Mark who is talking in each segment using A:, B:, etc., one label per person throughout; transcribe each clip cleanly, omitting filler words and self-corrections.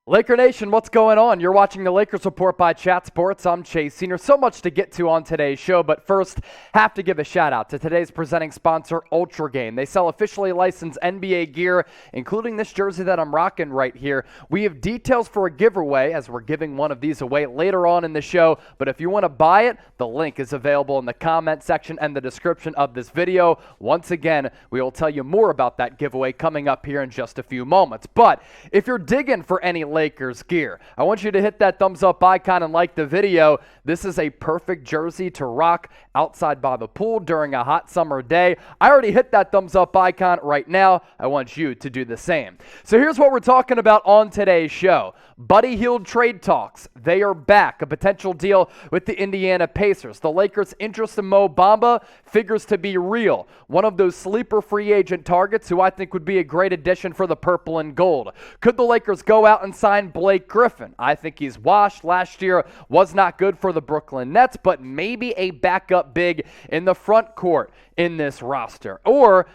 A: Laker Nation, what's going on? You're watching the Lakers Report by Chat Sports. I'm Chase Senior. So much to get to on today's show, but first, have to give a shout out to today's presenting sponsor, Ultra Game. They sell officially licensed NBA gear, including this jersey that I'm rocking right here. We have details for a giveaway, as we're giving one of these away later on in the show, but if you want to buy it, the link is available in the comment section and the description of this video. Once again, we will tell you more about that giveaway coming up here in just a few moments. But if you're digging for any Lakers gear, I want you to hit that thumbs up icon and like the video. This is a perfect jersey to rock outside by the pool during a hot summer day. I already hit that thumbs up icon right now. I want you to do the same. So here's what we're talking about on today's show. Buddy Hield trade talks. They are back. A potential deal with the Indiana Pacers. The Lakers' interest in Mo Bamba figures to be real. One of those sleeper free agent targets who I think would be a great addition for the purple and gold. Could the Lakers go out and sign Blake Griffin? I think he's washed. Last year was not good for the Brooklyn Nets, but maybe a backup big in the front court in this roster. Or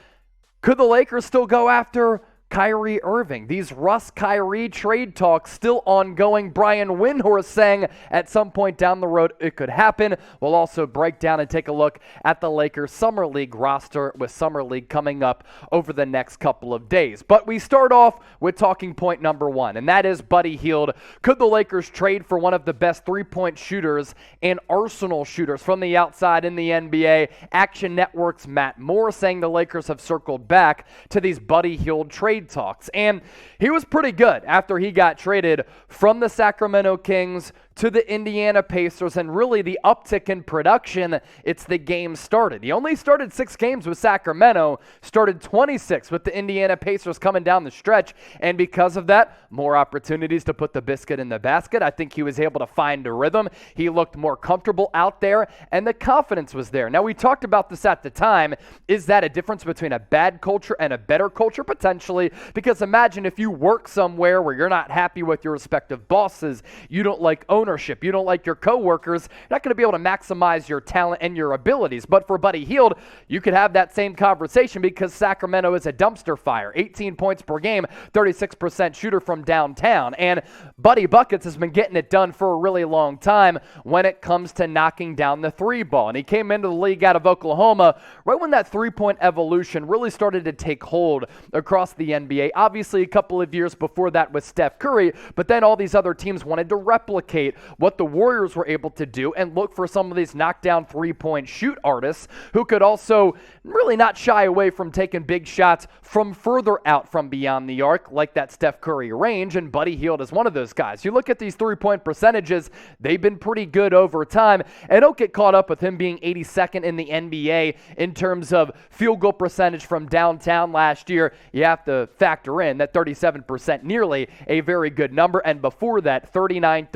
A: could the Lakers still go after Kyrie Irving? These Russ-Kyrie trade talks still ongoing. Brian Windhorst saying at some point down the road it could happen. We'll also break down and take a look at the Lakers Summer League roster with Summer League coming up over the next couple of days. But we start off with talking point number one, and that is Buddy Hield. Could the Lakers trade for one of the best three-point shooters and arsenal shooters from the outside in the NBA? Action Network's Matt Moore saying the Lakers have circled back to these Buddy Hield trade talks. And he was pretty good after he got traded from the Sacramento Kings to the Indiana Pacers, and really the uptick in production, it's the game started. He only started 6 games with Sacramento, started 26 with the Indiana Pacers coming down the stretch, and because of that, more opportunities to put the biscuit in the basket. I think he was able to find a rhythm. He looked more comfortable out there, and the confidence was there. Now, we talked about this at the time. Is that a difference between a bad culture and a better culture? Potentially, because imagine if you work somewhere where you're not happy with your respective bosses, you don't like ownership, you don't like your coworkers, you're not going to be able to maximize your talent and your abilities. But for Buddy Hield, you could have that same conversation because Sacramento is a dumpster fire. 18 points per game, 36% shooter from downtown. And Buddy Buckets has been getting it done for a really long time when it comes to knocking down the three ball. And he came into the league out of Oklahoma right when that three-point evolution really started to take hold across the NBA. Obviously, a couple of years before that with Steph Curry, but then all these other teams wanted to replicate what the Warriors were able to do and look for some of these knockdown three-point shoot artists who could also really not shy away from taking big shots from further out from beyond the arc, like that Steph Curry range, and Buddy Hield is one of those guys. You look at these three-point percentages, they've been pretty good over time, and don't get caught up with him being 82nd in the NBA in terms of field goal percentage from downtown last year. You have to factor in that 37%, nearly a very good number, and before that, 39,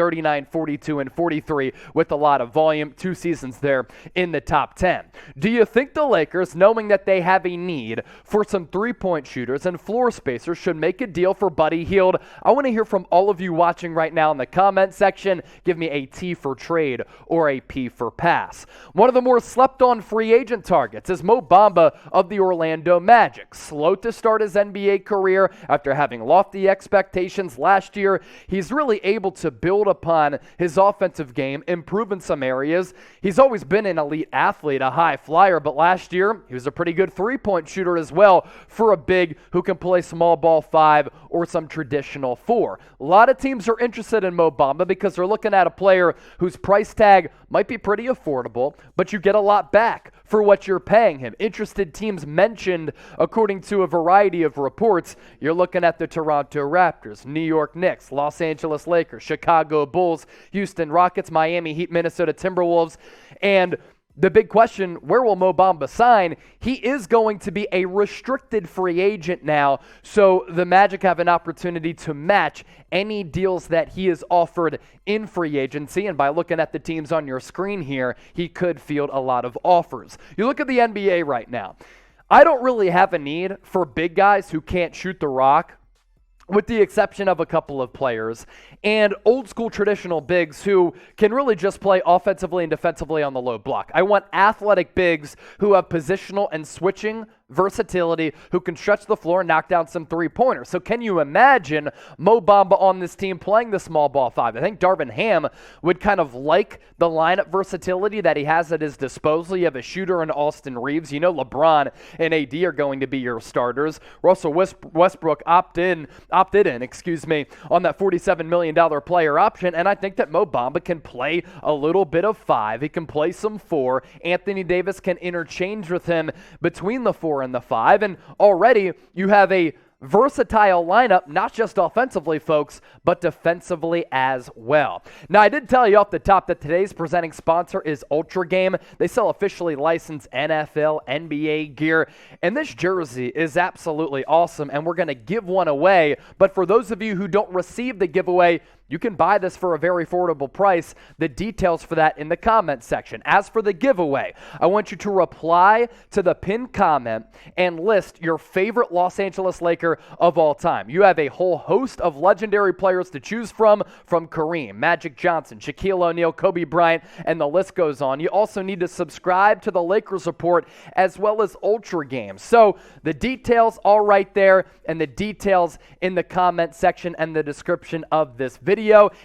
A: 42, and 43 with a lot of volume, 2 seasons there in the top 10. Do you think the Lakers, knowing that they have a need for some three-point shooters and floor spacers, should make a deal for Buddy Hield? I want to hear from all of you watching right now in the comment section. Give me a T for trade or a P for pass. One of the more slept-on free agent targets is Mo Bamba of the Orlando Magic. Slow to start his NBA career after having lofty expectations last year. He's really able to build upon his offensive game, improve in some areas. He's always been an elite athlete, a high flyer, but last year he was a pretty good three-point shooter as well for a big who can play small ball 5 or some traditional 4. A lot of teams are interested in Mo Bamba because they're looking at a player whose price tag might be pretty affordable, but you get a lot back for what you're paying him. Interested teams mentioned, according to a variety of reports, you're looking at the Toronto Raptors, New York Knicks, Los Angeles Lakers, Chicago Bulls, Houston Rockets, Miami Heat, Minnesota Timberwolves, and the big question, where will Mo Bamba sign? He is going to be a restricted free agent now, so the Magic have an opportunity to match any deals that he is offered in free agency, and by looking at the teams on your screen here, he could field a lot of offers. You look at the NBA right now. I don't really have a need for big guys who can't shoot the rock with the exception of a couple of players, and old school traditional bigs who can really just play offensively and defensively on the low block. I want athletic bigs who have positional and switching versatility, who can stretch the floor and knock down some three-pointers. So can you imagine Mo Bamba on this team playing the small ball five? I think Darvin Ham would kind of like the lineup versatility that he has at his disposal. You have a shooter in Austin Reeves. You know LeBron and AD are going to be your starters. Russell Westbrook opted in, on that $47 million player option, and I think that Mo Bamba can play a little bit of five. He can play some four. Anthony Davis can interchange with him between the four and the five, and already you have a versatile lineup, not just offensively, folks, but defensively as well. Now, I did tell you off the top that today's presenting sponsor is Ultra Game. They sell officially licensed NFL, NBA gear, and this jersey is absolutely awesome, and we're going to give one away. But for those of you who don't receive the giveaway, you can buy this for a very affordable price. The details for that in the comments section. As for the giveaway, I want you to reply to the pinned comment and list your favorite Los Angeles Laker of all time. You have a whole host of legendary players to choose from Kareem, Magic Johnson, Shaquille O'Neal, Kobe Bryant, and the list goes on. You also need to subscribe to the Lakers Report as well as Ultra Games. So the details all right there, and the details in the comment section and the description of this video.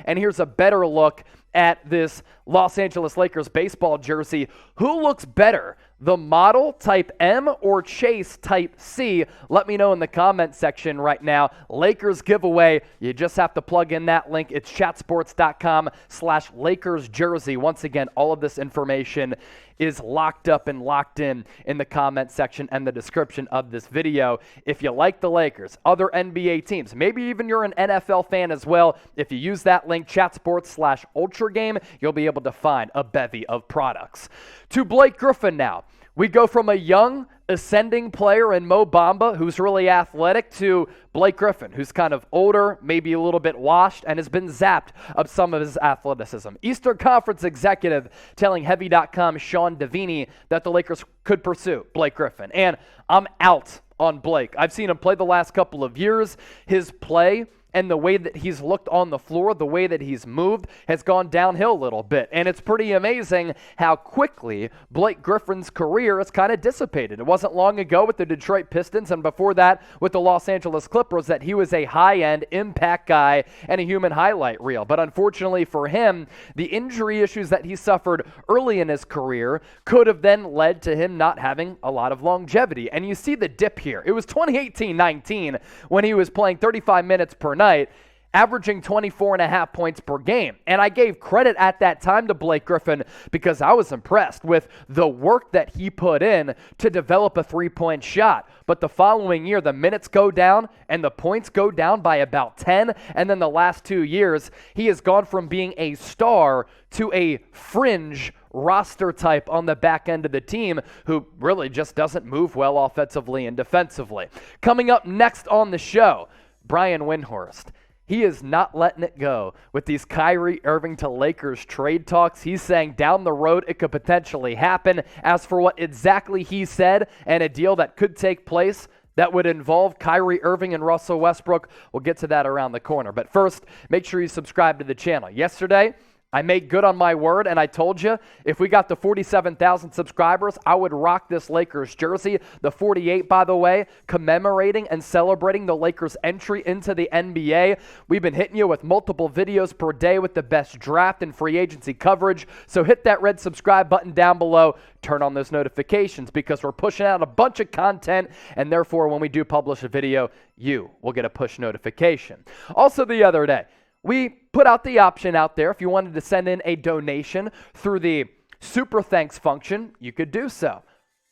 A: And here's a better look at this Los Angeles Lakers baseball jersey. Who looks better, the model type M or Chase type C? Let me know in the comment section right now. Lakers giveaway. You just have to plug in that link. It's chatsports.com/Lakers jersey. Once again, all of this information is locked up and locked in the comment section and the description of this video. If you like the Lakers, other NBA teams, maybe even you're an NFL fan as well, if you use that link, chatsports/Ultra Game, you'll be able to find a bevy of products. To Blake Griffin now. We go from a young, ascending player in Mo Bamba, who's really athletic, to Blake Griffin, who's kind of older, maybe a little bit washed, and has been zapped of some of his athleticism. Eastern Conference executive telling Heavy.com's Sean Devaney that the Lakers could pursue Blake Griffin. And I'm out on Blake. I've seen him play the last couple of years. His play and the way that he's looked on the floor, the way that he's moved, has gone downhill a little bit. And it's pretty amazing how quickly Blake Griffin's career has kind of dissipated. It wasn't long ago with the Detroit Pistons, and before that with the Los Angeles Clippers, that he was a high-end impact guy and a human highlight reel. But unfortunately for him, the injury issues that he suffered early in his career could have then led to him not having a lot of longevity. And you see the dip here. It was 2018-19 when he was playing 35 minutes per night, averaging 24.5 points per game. And I gave credit at that time to Blake Griffin because I was impressed with the work that he put in to develop a three-point shot. But the following year, the minutes go down and the points go down by about 10. And then the last 2 years, he has gone from being a star to a fringe roster type on the back end of the team who really just doesn't move well offensively and defensively. Coming up next on the show, Brian Windhorst. He is not letting it go with these Kyrie Irving to Lakers trade talks. He's saying down the road it could potentially happen. As for what exactly he said and a deal that could take place that would involve Kyrie Irving and Russell Westbrook, we'll get to that around the corner. But first, make sure you subscribe to the channel. Yesterday, I made good on my word, and I told you if we got to 47,000 subscribers, I would rock this Lakers jersey. The 48, by the way, commemorating and celebrating the Lakers' entry into the NBA. We've been hitting you with multiple videos per day with the best draft and free agency coverage. So hit that red subscribe button down below. Turn on those notifications because we're pushing out a bunch of content, and therefore when we do publish a video, you will get a push notification. Also the other day, we put out the option out there. If you wanted to send in a donation through the Super Thanks function, you could do so.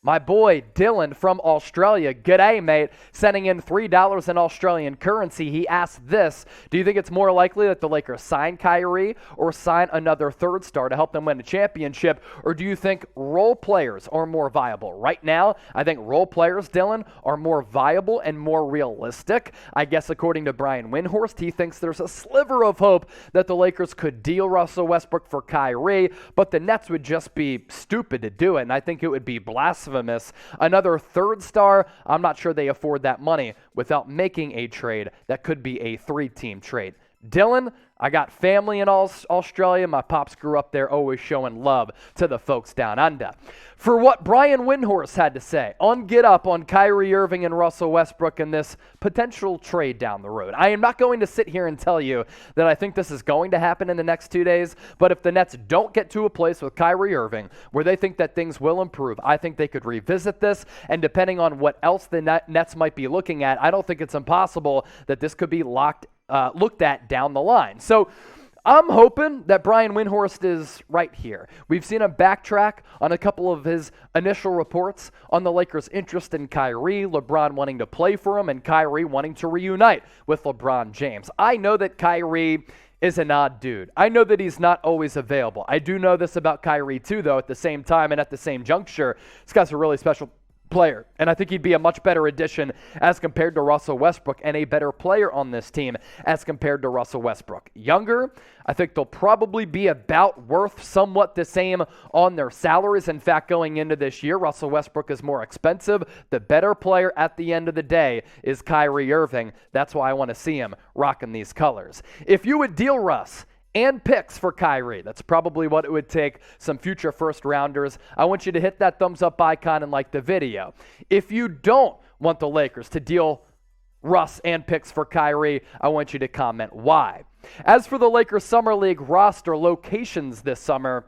A: My boy Dylan from Australia, g'day mate, sending in $3 in Australian currency. He asked this: do you think it's more likely that the Lakers sign Kyrie or sign another third star to help them win a championship, or do you think role players are more viable? Right now, I think role players, Dylan, are more viable and more realistic. I guess according to Brian Windhorst, he thinks there's a sliver of hope that the Lakers could deal Russell Westbrook for Kyrie, but the Nets would just be stupid to do it, and I think it would be blasphemous of a miss. Another third star, I'm not sure they afford that money without making a trade that could be a 3-team trade. Dylan, I got family in Australia. My pops grew up there, always showing love to the folks down under. For what Brian Windhorst had to say on Get Up on Kyrie Irving and Russell Westbrook and this potential trade down the road. I am not going to sit here and tell you that I think this is going to happen in the next 2 days, but if the Nets don't get to a place with Kyrie Irving where they think that things will improve, I think they could revisit this, and depending on what else the Nets might be looking at, I don't think it's impossible that this could be looked at down the line. So I'm hoping that Brian Windhorst is right here. We've seen him backtrack on a couple of his initial reports on the Lakers' interest in Kyrie, LeBron wanting to play for him, and Kyrie wanting to reunite with LeBron James. I know that Kyrie is an odd dude. I know that he's not always available. I do know this about Kyrie too, though, at the same time and at the same juncture. This guy's a really special player, and I think he'd be a much better addition as compared to Russell Westbrook, and a better player on this team as compared to Russell Westbrook. Younger, I think they'll probably be about worth somewhat the same on their salaries. In fact, going into this year, Russell Westbrook is more expensive. The better player at the end of the day is Kyrie Irving. That's why I want to see him rocking these colors. If you would deal Russ and picks for Kyrie, that's probably what it would take, some future first rounders, I want you to hit that thumbs up icon and like the video. If you don't want the Lakers to deal Russ and picks for Kyrie, I want you to comment why. As for the Lakers Summer League roster locations this summer,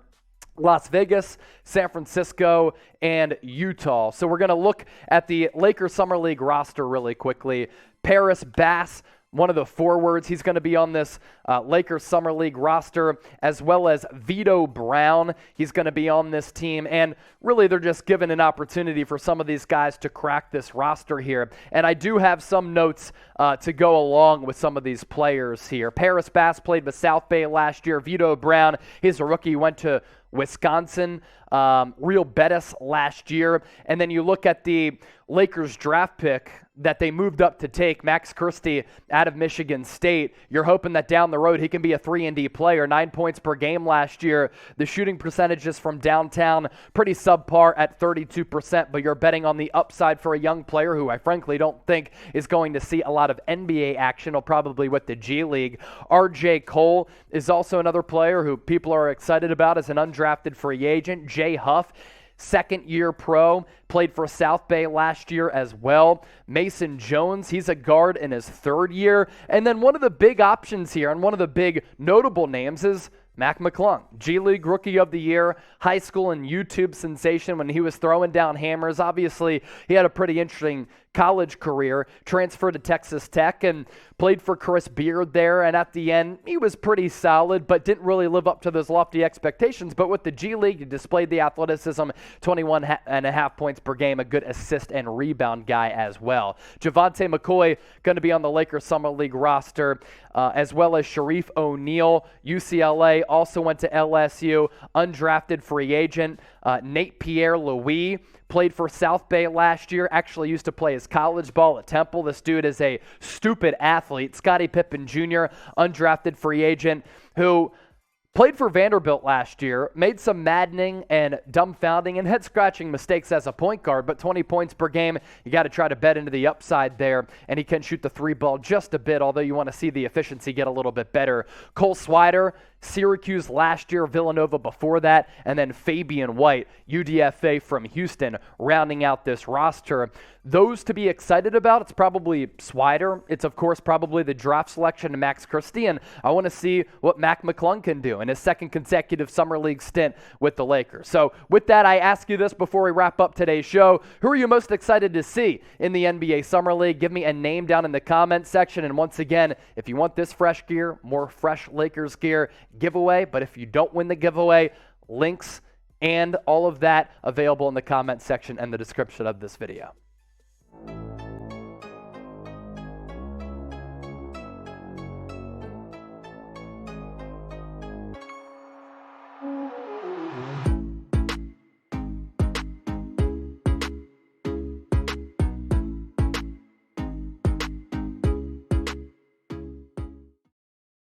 A: Las Vegas, San Francisco, and Utah. So we're going to look at the Lakers Summer League roster really quickly. Paris Bass, one of the forwards, he's going to be on this Lakers Summer League roster, as well as Vito Brown. He's going to be on this team, and really they're just given an opportunity for some of these guys to crack this roster here. And I do have some notes to go along with some of these players here. Paris Bass played with South Bay last year. Vito Brown, he's a rookie, went to Wisconsin, Real Betis last year. And then you look at the Lakers draft pick that they moved up to take, Max Christie out of Michigan State. You're hoping that down the road he can be a 3-and-D player, 9 points per game last year. The shooting percentages from downtown, pretty subpar at 32%, but you're betting on the upside for a young player who I frankly don't think is going to see a lot of NBA action, or probably with the G League. RJ Cole is also another player who people are excited about as an undrafted free agent. Jay Huff, second-year pro, played for South Bay last year as well. Mason Jones, he's a guard in his third year. And then one of the big options here, and one of the big notable names, is Mac McClung, G League Rookie of the Year, high school and YouTube sensation when he was throwing down hammers. Obviously, he had a pretty interesting college career, transferred to Texas Tech and played for Chris Beard there, and at the end, he was pretty solid, but didn't really live up to those lofty expectations. But with the G League, he displayed the athleticism, 21.5 points per game, a good assist and rebound guy as well. Javonte McCoy going to be on the Lakers Summer League roster, as well as Shareef O'Neal, UCLA, also went to LSU, undrafted free agent. Nate Pierre-Louis played for South Bay last year, actually used to play his college ball at Temple. This dude is a stupid athlete. Scotty Pippen Jr., undrafted free agent, who played for Vanderbilt last year, made some maddening and dumbfounding and head-scratching mistakes as a point guard, but 20 points per game, you got to try to bet into the upside there, and he can shoot the three ball just a bit, although you want to see the efficiency get a little bit better. Cole Swider, Syracuse last year, Villanova before that, and then Fabian White, UDFA from Houston, rounding out this roster. Those to be excited about, it's probably Swider. It's, of course, probably the draft selection to Max Christie, and I want to see what Mac McClung can do in his second consecutive Summer League stint with the Lakers. So with that, I ask you this before we wrap up today's show. Who are you most excited to see in the NBA Summer League? Give me a name down in the comments section, and once again, if you want this fresh gear, more fresh Lakers gear, giveaway, but if you don't win the giveaway, links and all of that available in the comment section and the description of this video.